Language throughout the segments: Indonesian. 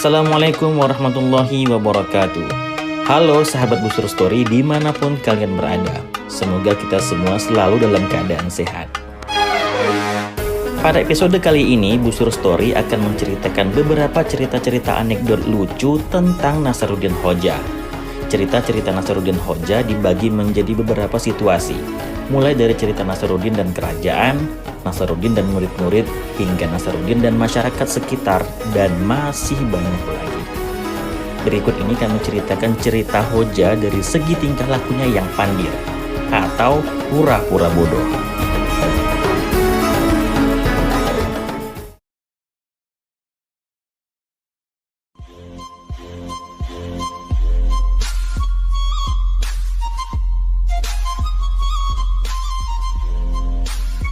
Assalamualaikum warahmatullahi wabarakatuh. Halo sahabat Busur Story dimanapun kalian berada. Semoga kita semua selalu dalam keadaan sehat. Pada episode kali ini, Busur Story akan menceritakan beberapa cerita-cerita anekdot lucu tentang Nasaruddin Hoja. Cerita-cerita Nasaruddin Hoja dibagi menjadi beberapa situasi, mulai dari cerita Nasaruddin dan kerajaan, Nasaruddin dan murid-murid, hingga Nasaruddin dan masyarakat sekitar, dan masih banyak lagi. Berikut ini kami ceritakan cerita Hoja dari segi tingkah lakunya yang pandir, atau pura-pura bodoh.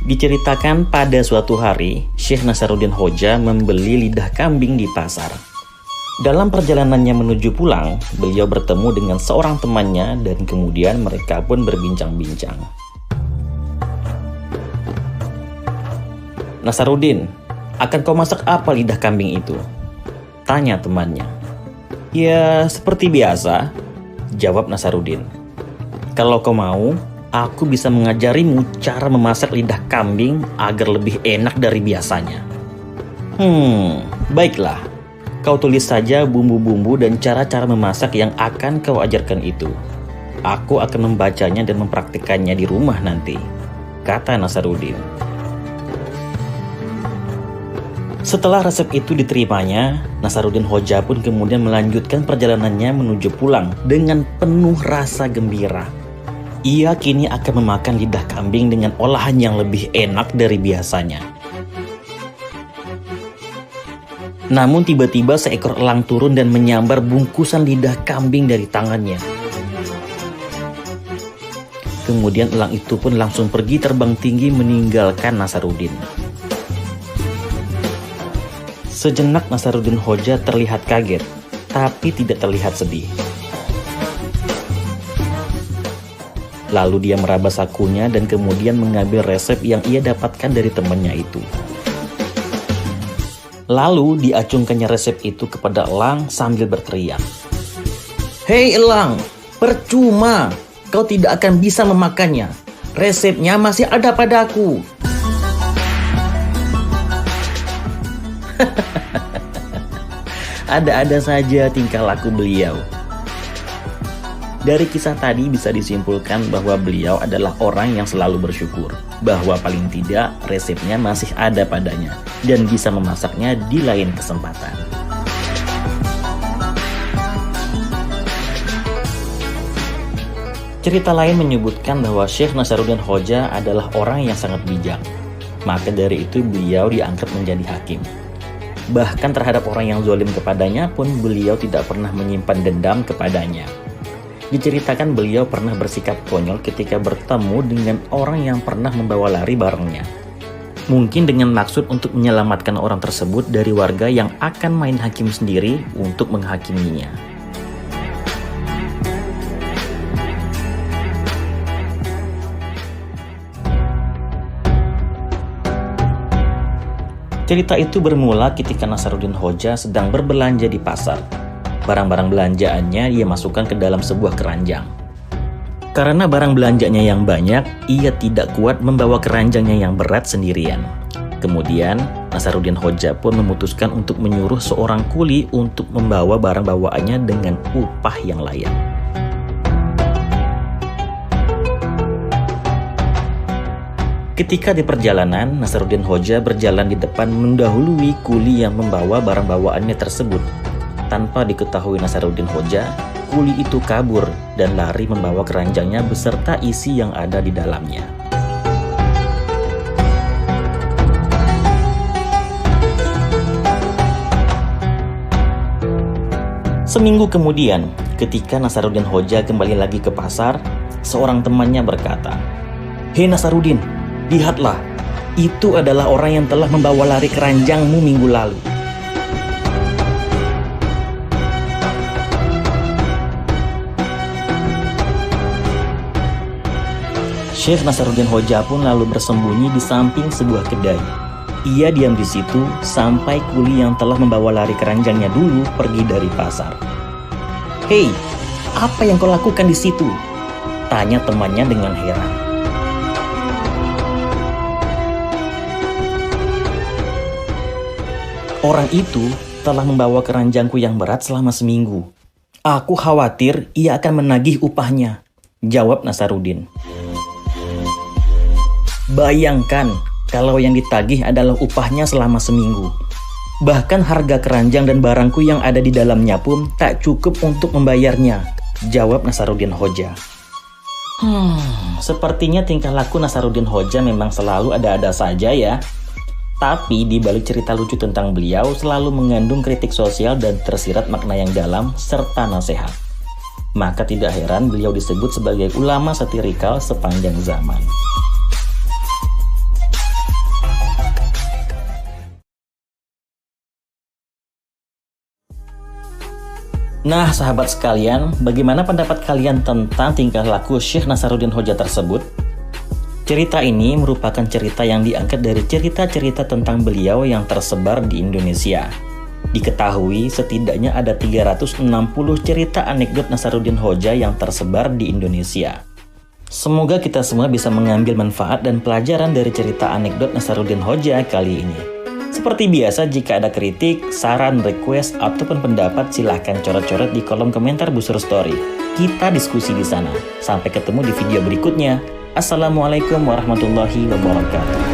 Diceritakan pada suatu hari, Syekh Nasaruddin Hoja membeli lidah kambing di pasar. Dalam perjalanannya menuju pulang, beliau bertemu dengan seorang temannya dan kemudian mereka pun berbincang-bincang. "Nasaruddin, akan kau masak apa lidah kambing itu?" tanya temannya. "Ya, seperti biasa," jawab Nasaruddin. "Kalau kau mau, aku bisa mengajarimu cara memasak lidah kambing agar lebih enak dari biasanya." Baiklah. Kau tulis saja bumbu-bumbu dan cara-cara memasak yang akan kau ajarkan itu. Aku akan membacanya dan mempraktikannya di rumah nanti, kata Nasaruddin. Setelah resep itu diterimanya, Nasaruddin Hoja pun kemudian melanjutkan perjalanannya menuju pulang dengan penuh rasa gembira. Ia kini akan memakan lidah kambing dengan olahan yang lebih enak dari biasanya. Namun tiba-tiba seekor elang turun dan menyambar bungkusan lidah kambing dari tangannya. Kemudian elang itu pun langsung pergi terbang tinggi meninggalkan Nasaruddin. Sejenak Nasaruddin Hoja terlihat kaget, tapi tidak terlihat sedih. Lalu dia meraba sakunya dan kemudian mengambil resep yang ia dapatkan dari temannya itu. Lalu diacungkannya resep itu kepada elang sambil berteriak, "Hei elang, percuma, kau tidak akan bisa memakannya. Resepnya masih ada padaku." Ada-ada saja tingkah laku beliau. Dari kisah tadi bisa disimpulkan bahwa beliau adalah orang yang selalu bersyukur, bahwa paling tidak resepnya masih ada padanya dan bisa memasaknya di lain kesempatan. Cerita lain menyebutkan bahwa Syekh Nasaruddin Hoja adalah orang yang sangat bijak. Maka dari itu beliau diangkat menjadi hakim. Bahkan terhadap orang yang zalim kepadanya pun beliau tidak pernah menyimpan dendam kepadanya. Diceritakan beliau pernah bersikap konyol ketika bertemu dengan orang yang pernah membawa lari barangnya. Mungkin dengan maksud untuk menyelamatkan orang tersebut dari warga yang akan main hakim sendiri untuk menghakiminya. Cerita itu bermula ketika Nasaruddin Hoja sedang berbelanja di pasar. Barang-barang belanjaannya ia masukkan ke dalam sebuah keranjang. Karena barang belanjanya yang banyak, ia tidak kuat membawa keranjangnya yang berat sendirian. Kemudian, Nasaruddin Hoja pun memutuskan untuk menyuruh seorang kuli untuk membawa barang bawaannya dengan upah yang layak. Ketika di perjalanan, Nasaruddin Hoja berjalan di depan mendahului kuli yang membawa barang bawaannya tersebut. Tanpa diketahui Nasaruddin Hoja, kuli itu kabur dan lari membawa keranjangnya beserta isi yang ada di dalamnya. Seminggu kemudian, ketika Nasaruddin Hoja kembali lagi ke pasar, seorang temannya berkata, "Hei Nasaruddin, lihatlah, itu adalah orang yang telah membawa lari keranjangmu minggu lalu." Syekh Nasaruddin Hoja pun lalu bersembunyi di samping sebuah kedai. Ia diam di situ sampai kuli yang telah membawa lari keranjangnya dulu pergi dari pasar. "Hei, apa yang kau lakukan di situ?" tanya temannya dengan heran. "Orang itu telah membawa keranjangku yang berat selama seminggu. Aku khawatir ia akan menagih upahnya," jawab Nasarudin. Bayangkan kalau yang ditagih adalah upahnya selama seminggu. Bahkan harga keranjang dan barangku yang ada di dalamnya pun tak cukup untuk membayarnya, jawab Nasarudin Hoja. Sepertinya tingkah laku Nasarudin Hoja memang selalu ada-ada saja ya. Tapi di balik cerita lucu tentang beliau selalu mengandung kritik sosial dan tersirat makna yang dalam serta nasihat. Maka tidak heran beliau disebut sebagai ulama satirikal sepanjang zaman. Nah sahabat sekalian, bagaimana pendapat kalian tentang tingkah laku Syekh Nasarudin Hoja tersebut? Cerita ini merupakan cerita yang diangkat dari cerita-cerita tentang beliau yang tersebar di Indonesia. Diketahui setidaknya ada 360 cerita anekdot Nasarudin Hoja yang tersebar di Indonesia. Semoga kita semua bisa mengambil manfaat dan pelajaran dari cerita anekdot Nasarudin Hoja kali ini. Seperti biasa, jika ada kritik, saran, request, ataupun pendapat, silahkan coret-coret di kolom komentar Busur Story. Kita diskusi di sana. Sampai ketemu di video berikutnya. Assalamualaikum warahmatullahi wabarakatuh.